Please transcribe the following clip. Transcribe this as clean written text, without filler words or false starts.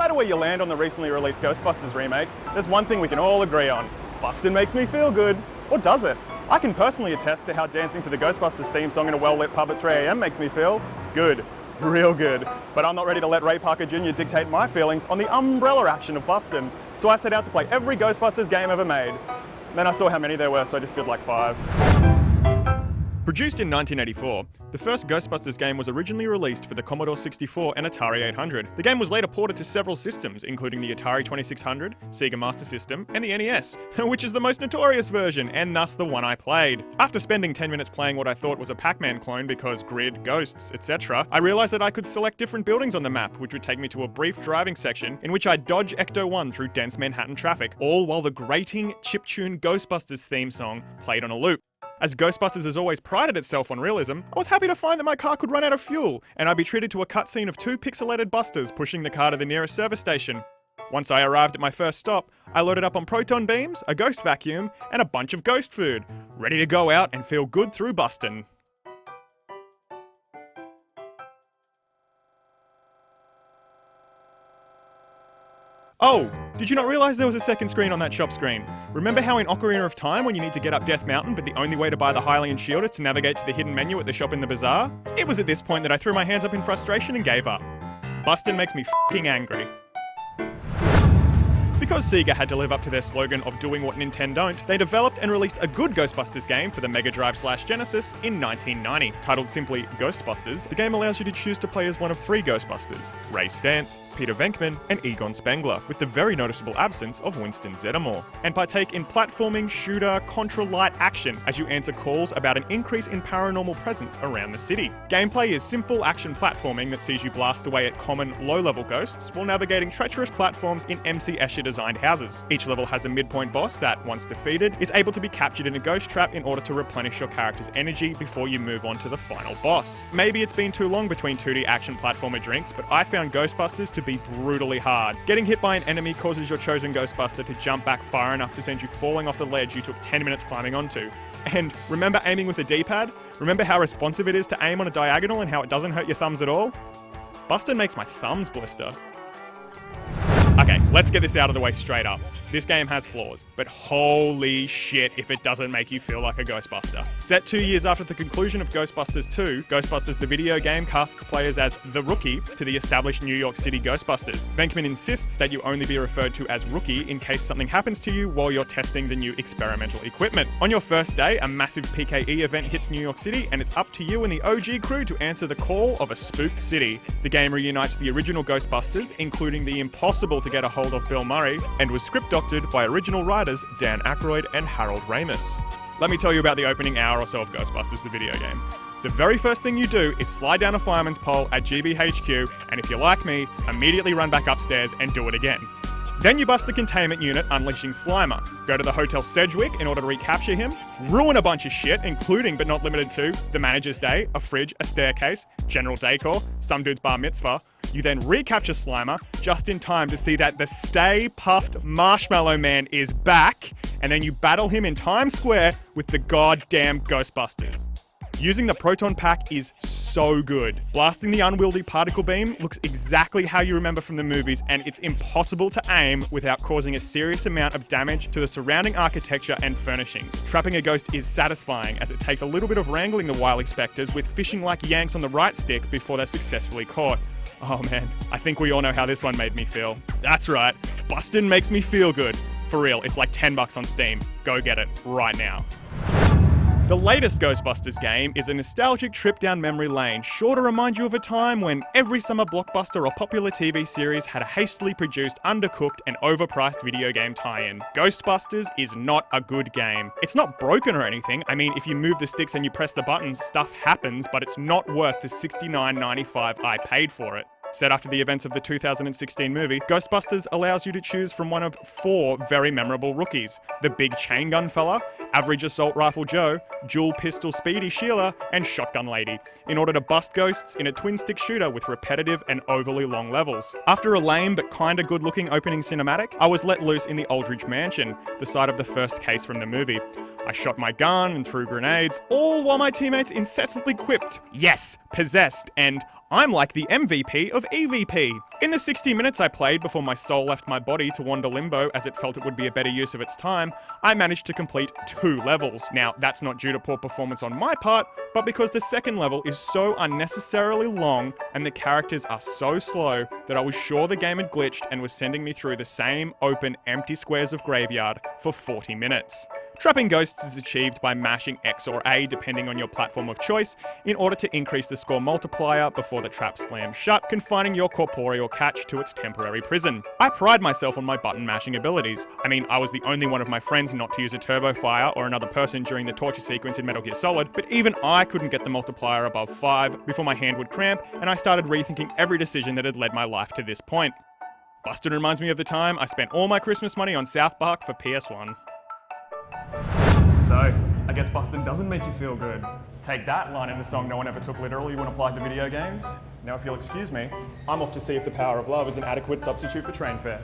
matter where you land on the recently released Ghostbusters remake, there's one thing we can all agree on. Bustin makes me feel good. Or does it? I can personally attest to how dancing to the Ghostbusters theme song in a well-lit pub at 3 AM makes me feel good. Real good. But I'm not ready to let Ray Parker Jr. dictate my feelings on the umbrella action of Bustin. So I set out to play every Ghostbusters game ever made. Then I saw how many there were, so I just did like 5. Produced in 1984, the first Ghostbusters game was originally released for the Commodore 64 and Atari 800. The game was later ported to several systems, including the Atari 2600, Sega Master System, and the NES, which is the most notorious version, and thus the one I played. After spending 10 minutes playing what I thought was a Pac-Man clone because grid, ghosts, etc., I realized that I could select different buildings on the map, which would take me to a brief driving section in which I'd dodge Ecto-1 through dense Manhattan traffic, all while the grating, chiptune Ghostbusters theme song played on a loop. As Ghostbusters has always prided itself on realism, I was happy to find that my car could run out of fuel, and I'd be treated to a cutscene of 2 pixelated busters pushing the car to the nearest service station. Once I arrived at my first stop, I loaded up on proton beams, a ghost vacuum, and a bunch of ghost food, ready to go out and feel good through Bustin. Oh, did you not realise there was a second screen on that shop screen? Remember how in Ocarina of Time when you need to get up Death Mountain but the only way to buy the Hylian shield is to navigate to the hidden menu at the shop in the bazaar? It was at this point that I threw my hands up in frustration and gave up. Bustin makes me f***ing angry. Because Sega had to live up to their slogan of doing what Nintendo don't, they developed and released a good Ghostbusters game for the Mega Drive/Genesis in 1990. Titled simply Ghostbusters, the game allows you to choose to play as one of 3 Ghostbusters: Ray Stantz, Peter Venkman, and Egon Spengler, with the very noticeable absence of Winston Zeddemore, and partake in platforming, shooter, contra-light action as you answer calls about an increase in paranormal presence around the city. Gameplay is simple action platforming that sees you blast away at common low-level ghosts while navigating treacherous platforms in MC Escher designed houses. Each level has a midpoint boss that, once defeated, is able to be captured in a ghost trap in order to replenish your character's energy before you move on to the final boss. Maybe it's been too long between 2D action platformer drinks, but I found Ghostbusters to be brutally hard. Getting hit by an enemy causes your chosen Ghostbuster to jump back far enough to send you falling off the ledge you took 10 minutes climbing onto. And remember aiming with the D-pad? Remember how responsive it is to aim on a diagonal and how it doesn't hurt your thumbs at all? Bustin makes my thumbs blister. Okay, let's get this out of the way straight up. This game has flaws, but holy shit if it doesn't make you feel like a Ghostbuster. Set 2 years after the conclusion of Ghostbusters 2, Ghostbusters the video game casts players as the Rookie to the established New York City Ghostbusters. Venkman insists that you only be referred to as Rookie in case something happens to you while you're testing the new experimental equipment. On your first day, a massive PKE event hits New York City, and it's up to you and the OG crew to answer the call of a spooked city. The game reunites the original Ghostbusters, including the impossible to get a hold of Bill Murray, and was script doctored by original writers Dan Aykroyd and Harold Ramis. Let me tell you about the opening hour or so of Ghostbusters the video game. The very first thing you do is slide down a fireman's pole at GBHQ, and if you're like me, immediately run back upstairs and do it again. Then you bust the containment unit, unleashing Slimer. Go to the Hotel Sedgwick in order to recapture him. Ruin a bunch of shit, including but not limited to the manager's day, a fridge, a staircase, general decor, some dude's bar mitzvah. You then recapture Slimer just in time to see that the Stay Puffed Marshmallow Man is back, and then you battle him in Times Square with the goddamn Ghostbusters. Using the proton pack is so good. Blasting the unwieldy particle beam looks exactly how you remember from the movies, and it's impossible to aim without causing a serious amount of damage to the surrounding architecture and furnishings. Trapping a ghost is satisfying, as it takes a little bit of wrangling the wily specters with fishing like yanks on the right stick before they're successfully caught. Oh man, I think we all know how this one made me feel. That's right, Bustin makes me feel good. For real, it's like $10 on Steam. Go get it right now. The latest Ghostbusters game is a nostalgic trip down memory lane, sure to remind you of a time when every summer blockbuster or popular TV series had a hastily produced, undercooked, and overpriced video game tie-in. Ghostbusters is not a good game. It's not broken or anything. I mean, if you move the sticks and you press the buttons, stuff happens, but it's not worth the $69.95 I paid for it. Set after the events of the 2016 movie, Ghostbusters allows you to choose from one of 4 very memorable rookies: the big chain gun fella, average assault rifle Joe, dual pistol Speedy Sheila, and shotgun lady, in order to bust ghosts in a twin-stick shooter with repetitive and overly long levels. After a lame but kinda good-looking opening cinematic, I was let loose in the Aldridge Mansion, the site of the first case from the movie. I shot my gun and threw grenades, all while my teammates incessantly quipped, "Yes, possessed," and I'm like the MVP of EVP. In the 60 minutes I played before my soul left my body to wander limbo as it felt it would be a better use of its time, I managed to complete 2 levels. Now, that's not due to poor performance on my part, but because the second level is so unnecessarily long and the characters are so slow that I was sure the game had glitched and was sending me through the same open, empty squares of graveyard for 40 minutes. Trapping ghosts is achieved by mashing X or A depending on your platform of choice in order to increase the score multiplier before the trap slams shut, confining your corporeal catch to its temporary prison. I pride myself on my button mashing abilities. I mean, I was the only one of my friends not to use a turbo fire or another person during the torture sequence in Metal Gear Solid, but even I couldn't get the multiplier above 5 before my hand would cramp and I started rethinking every decision that had led my life to this point. Bustin reminds me of the time I spent all my Christmas money on South Park for PS1. So, I guess Bustin doesn't make you feel good. Take that line in the song no one ever took literally when applied to video games. Now if you'll excuse me, I'm off to see if the power of love is an adequate substitute for train fare.